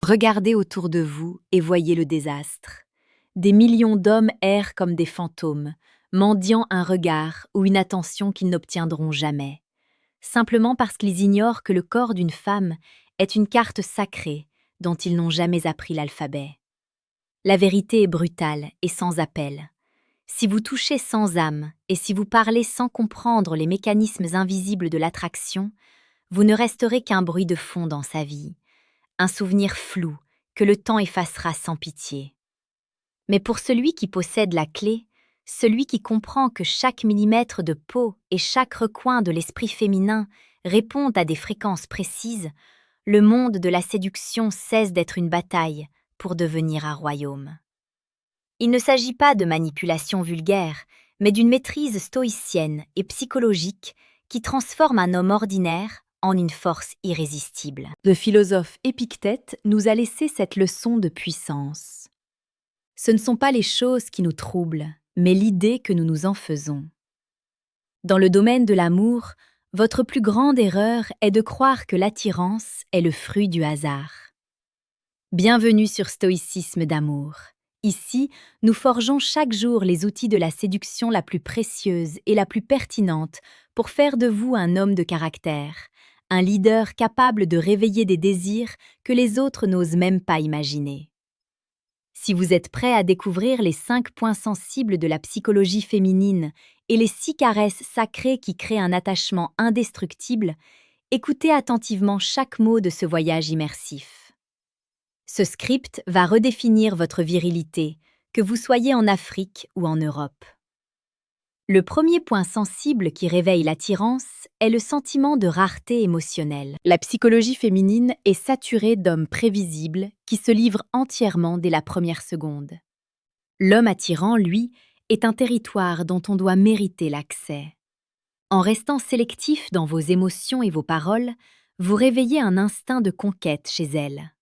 Regardez autour de vous et voyez le désastre. Des millions d'hommes errent comme des fantômes, mendiant un regard ou une attention qu'ils n'obtiendront jamais, simplement parce qu'ils ignorent que le corps d'une femme est une carte sacrée dont ils n'ont jamais appris l'alphabet. La vérité est brutale et sans appel. Si vous touchez sans âme et si vous parlez sans comprendre les mécanismes invisibles de l'attraction, vous ne resterez qu'un bruit de fond dans sa vie, un souvenir flou que le temps effacera sans pitié. Mais pour celui qui possède la clé, celui qui comprend que chaque millimètre de peau et chaque recoin de l'esprit féminin répondent à des fréquences précises, le monde de la séduction cesse d'être une bataille pour devenir un royaume. Il ne s'agit pas de manipulation vulgaire, mais d'une maîtrise stoïcienne et psychologique qui transforme un homme ordinaire en une force irrésistible. Le philosophe Épictète nous a laissé cette leçon de puissance. Ce ne sont pas les choses qui nous troublent, mais l'idée que nous nous en faisons. Dans le domaine de l'amour, votre plus grande erreur est de croire que l'attirance est le fruit du hasard. Bienvenue sur Stoïcisme d'amour. Ici, nous forgeons chaque jour les outils de la séduction la plus précieuse et la plus pertinente pour faire de vous un homme de caractère, un leader capable de réveiller des désirs que les autres n'osent même pas imaginer. Si vous êtes prêt à découvrir les 5 points sensibles de la psychologie féminine et les 6 caresses sacrées qui créent un attachement indestructible, écoutez attentivement chaque mot de ce voyage immersif. Ce script va redéfinir votre virilité, que vous soyez en Afrique ou en Europe. Le premier point sensible qui réveille l'attirance est le sentiment de rareté émotionnelle. La psychologie féminine est saturée d'hommes prévisibles qui se livrent entièrement dès la première seconde. L'homme attirant, lui, est un territoire dont on doit mériter l'accès. En restant sélectif dans vos émotions et vos paroles, vous réveillez un instinct de conquête chez elle.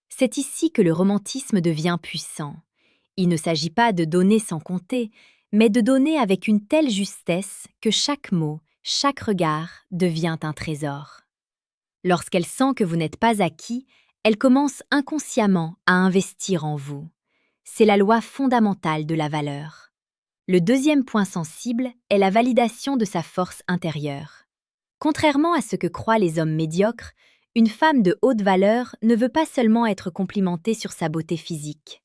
C'est ici que le romantisme devient puissant. Il ne s'agit pas de donner sans compter, mais de donner avec une telle justesse que chaque mot, chaque regard devient un trésor. Lorsqu'elle sent que vous n'êtes pas acquis, elle commence inconsciemment à investir en vous. C'est la loi fondamentale de la valeur. Le deuxième point sensible est la validation de sa force intérieure. Contrairement à ce que croient les hommes médiocres, une femme de haute valeur ne veut pas seulement être complimentée sur sa beauté physique.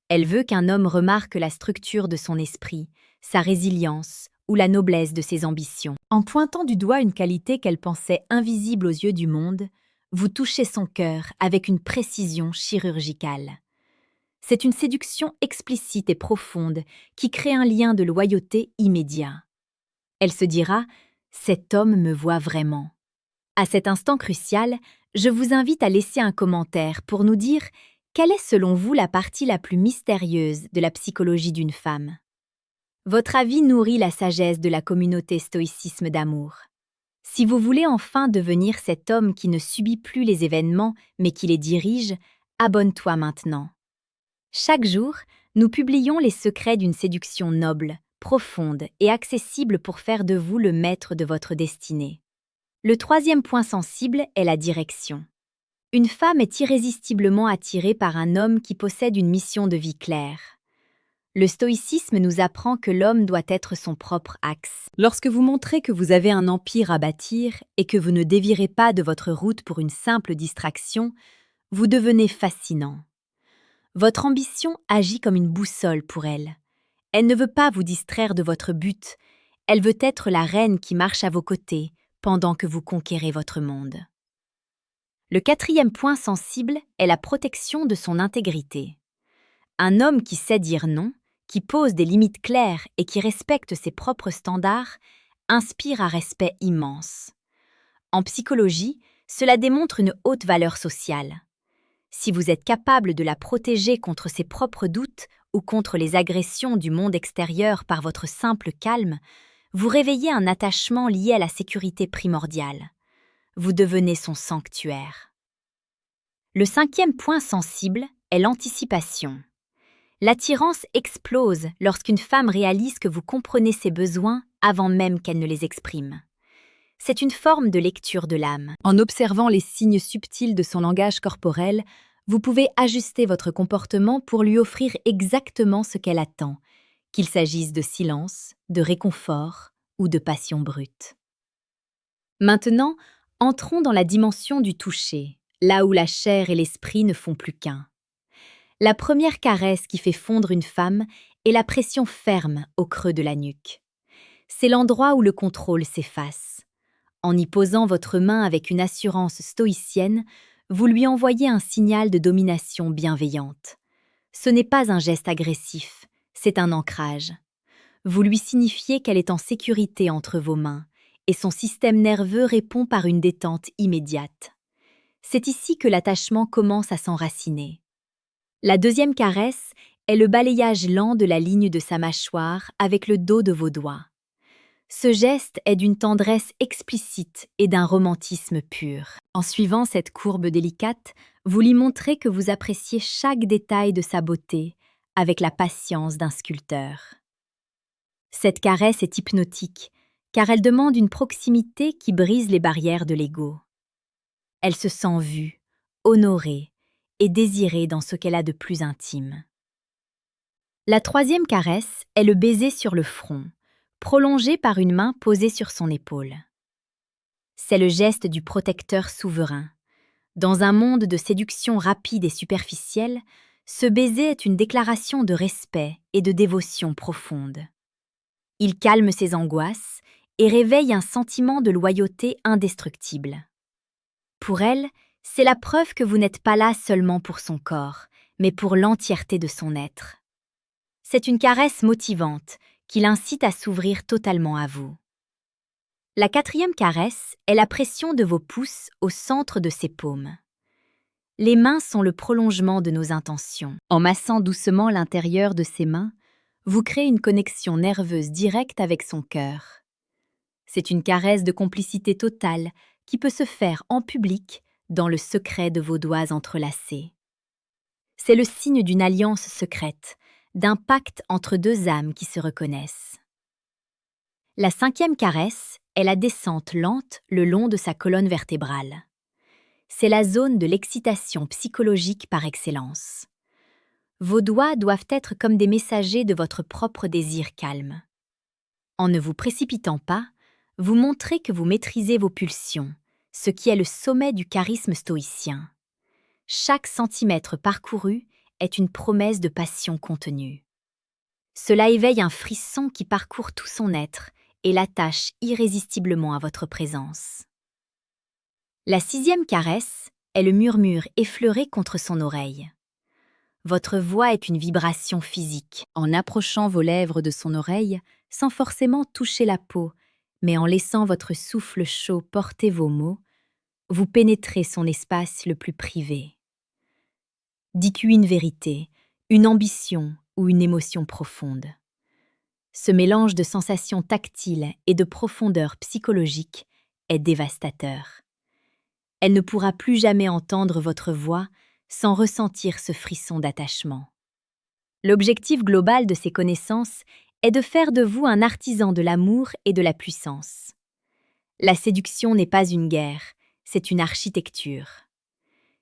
Elle veut qu'un homme remarque la structure de son esprit, sa résilience ou la noblesse de ses ambitions. En pointant du doigt une qualité qu'elle pensait invisible aux yeux du monde, vous touchez son cœur avec une précision chirurgicale. C'est une séduction explicite et profonde qui crée un lien de loyauté immédiat. Elle se dira « Cet homme me voit vraiment ». À cet instant crucial, je vous invite à laisser un commentaire pour nous dire quelle est selon vous la partie la plus mystérieuse de la psychologie d'une femme. Votre avis nourrit la sagesse de la communauté Stoïcisme d'amour. Si vous voulez enfin devenir cet homme qui ne subit plus les événements mais qui les dirige, abonne-toi maintenant. Chaque jour, nous publions les secrets d'une séduction noble, profonde et accessible pour faire de vous le maître de votre destinée. Le troisième point sensible est la direction. Une femme est irrésistiblement attirée par un homme qui possède une mission de vie claire. Le stoïcisme nous apprend que l'homme doit être son propre axe. Lorsque vous montrez que vous avez un empire à bâtir et que vous ne dévirez pas de votre route pour une simple distraction, vous devenez fascinant. Votre ambition agit comme une boussole pour elle. Elle ne veut pas vous distraire de votre but, elle veut être la reine qui marche à vos côtés pendant que vous conquérez votre monde. Le quatrième point sensible est la protection de son intégrité. Un homme qui sait dire non, qui pose des limites claires et qui respecte ses propres standards, inspire un respect immense. En psychologie, cela démontre une haute valeur sociale. Si vous êtes capable de la protéger contre ses propres doutes ou contre les agressions du monde extérieur par votre simple calme, vous réveillez un attachement lié à la sécurité primordiale. Vous devenez son sanctuaire. Le cinquième point sensible est l'anticipation. L'attirance explose lorsqu'une femme réalise que vous comprenez ses besoins avant même qu'elle ne les exprime. C'est une forme de lecture de l'âme. En observant les signes subtils de son langage corporel, Vous pouvez ajuster votre comportement pour lui offrir exactement ce qu'elle attend, qu'il s'agisse de silence, de réconfort ou de passion brute. Maintenant, entrons dans la dimension du toucher, là où la chair et l'esprit ne font plus qu'un. La première caresse qui fait fondre une femme est la pression ferme au creux de la nuque. C'est l'endroit où le contrôle s'efface. En y posant votre main avec une assurance stoïcienne, vous lui envoyez un signal de domination bienveillante. Ce n'est pas un geste agressif, c'est un ancrage. Vous lui signifiez qu'elle est en sécurité entre vos mains, et son système nerveux répond par une détente immédiate. C'est ici que l'attachement commence à s'enraciner. La deuxième caresse est le balayage lent de la ligne de sa mâchoire avec le dos de vos doigts. Ce geste est d'une tendresse explicite et d'un romantisme pur. En suivant cette courbe délicate, vous lui montrez que vous appréciez chaque détail de sa beauté avec la patience d'un sculpteur. Cette caresse est hypnotique, car elle demande une proximité qui brise les barrières de l'ego. Elle se sent vue, honorée et désirée dans ce qu'elle a de plus intime. La troisième caresse est le baiser sur le front, prolongé par une main posée sur son épaule. C'est le geste du protecteur souverain. Dans un monde de séduction rapide et superficielle, ce baiser est une déclaration de respect et de dévotion profonde. Il calme ses angoisses et réveille un sentiment de loyauté indestructible. Pour elle, c'est la preuve que vous n'êtes pas là seulement pour son corps, mais pour l'entièreté de son être. C'est une caresse motivante qui l'incite à s'ouvrir totalement à vous. La quatrième caresse est la pression de vos pouces au centre de ses paumes. Les mains sont le prolongement de nos intentions. En massant doucement l'intérieur de ses mains, vous créez une connexion nerveuse directe avec son cœur. C'est une caresse de complicité totale qui peut se faire en public dans le secret de vos doigts entrelacés. C'est le signe d'une alliance secrète, d'un pacte entre deux âmes qui se reconnaissent. La cinquième caresse est la descente lente le long de sa colonne vertébrale. C'est la zone de l'excitation psychologique par excellence. Vos doigts doivent être comme des messagers de votre propre désir calme. En ne vous précipitant pas, vous montrez que vous maîtrisez vos pulsions, ce qui est le sommet du charisme stoïcien. Chaque centimètre parcouru est une promesse de passion contenue. Cela éveille un frisson qui parcourt tout son être et l'attache irrésistiblement à votre présence. La sixième caresse est le murmure effleuré contre son oreille. Votre voix est une vibration physique. En approchant vos lèvres de son oreille, sans forcément toucher la peau, mais en laissant votre souffle chaud porter vos mots, vous pénétrez son espace le plus privé. Dites-lui une vérité, une ambition ou une émotion profonde. Ce mélange de sensations tactiles et de profondeur psychologique est dévastateur. Elle ne pourra plus jamais entendre votre voix sans ressentir ce frisson d'attachement. L'objectif global de ces connaissances est de faire de vous un artisan de l'amour et de la puissance. La séduction n'est pas une guerre, c'est une architecture.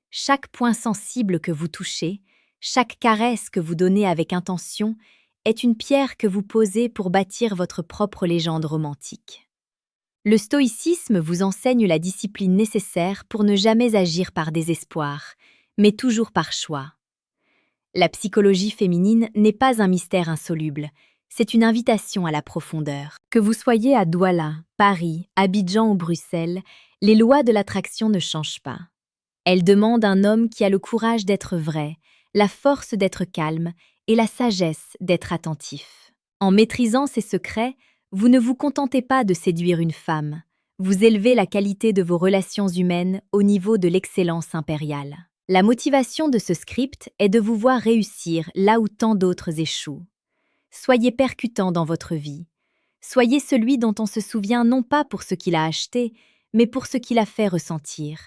Chaque point sensible que vous touchez, chaque caresse que vous donnez avec intention est une pierre que vous posez pour bâtir votre propre légende romantique. Le stoïcisme vous enseigne la discipline nécessaire pour ne jamais agir par désespoir, mais toujours par choix. La psychologie féminine n'est pas un mystère insoluble, c'est une invitation à la profondeur. Que vous soyez à Douala, Paris, Abidjan ou Bruxelles, les lois de l'attraction ne changent pas. Elles demandent un homme qui a le courage d'être vrai, la force d'être calme et la sagesse d'être attentif. En maîtrisant ces secrets, vous ne vous contentez pas de séduire une femme, vous élevez la qualité de vos relations humaines au niveau de l'excellence impériale. La motivation de ce script est de vous voir réussir là où tant d'autres échouent. Soyez percutant dans votre vie. Soyez celui dont on se souvient non pas pour ce qu'il a acheté, mais pour ce qu'il a fait ressentir.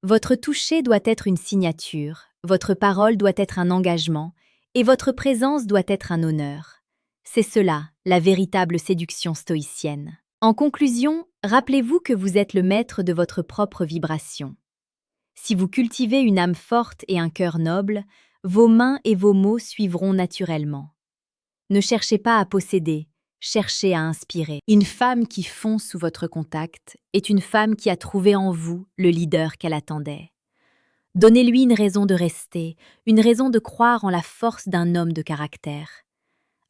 Votre toucher doit être une signature, votre parole doit être un engagement, et votre présence doit être un honneur. C'est cela, la véritable séduction stoïcienne. En conclusion, rappelez-vous que vous êtes le maître de votre propre vibration. Si vous cultivez une âme forte et un cœur noble, vos mains et vos mots suivront naturellement. Ne cherchez pas à posséder, cherchez à inspirer. Une femme qui fond sous votre contact est une femme qui a trouvé en vous le leader qu'elle attendait. Donnez-lui une raison de rester, une raison de croire en la force d'un homme de caractère.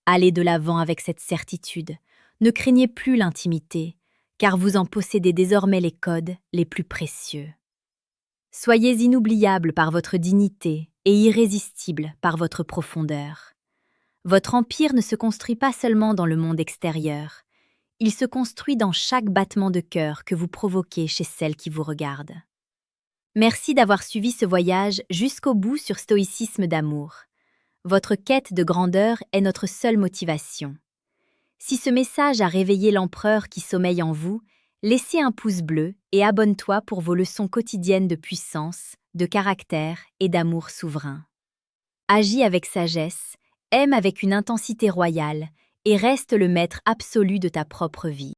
Allez de l'avant avec cette certitude. Ne craignez plus l'intimité, car vous en possédez désormais les codes les plus précieux. Soyez inoubliable par votre dignité et irrésistible par votre profondeur. Votre empire ne se construit pas seulement dans le monde extérieur, il se construit dans chaque battement de cœur que vous provoquez chez celle qui vous regarde. Merci d'avoir suivi ce voyage jusqu'au bout sur Stoïcisme d'amour. Votre quête de grandeur est notre seule motivation. Si ce message a réveillé l'empereur qui sommeille en vous, laissez un pouce bleu et abonne-toi pour vos leçons quotidiennes de puissance, de caractère et d'amour souverain. Agis avec sagesse, aime avec une intensité royale et reste le maître absolu de ta propre vie.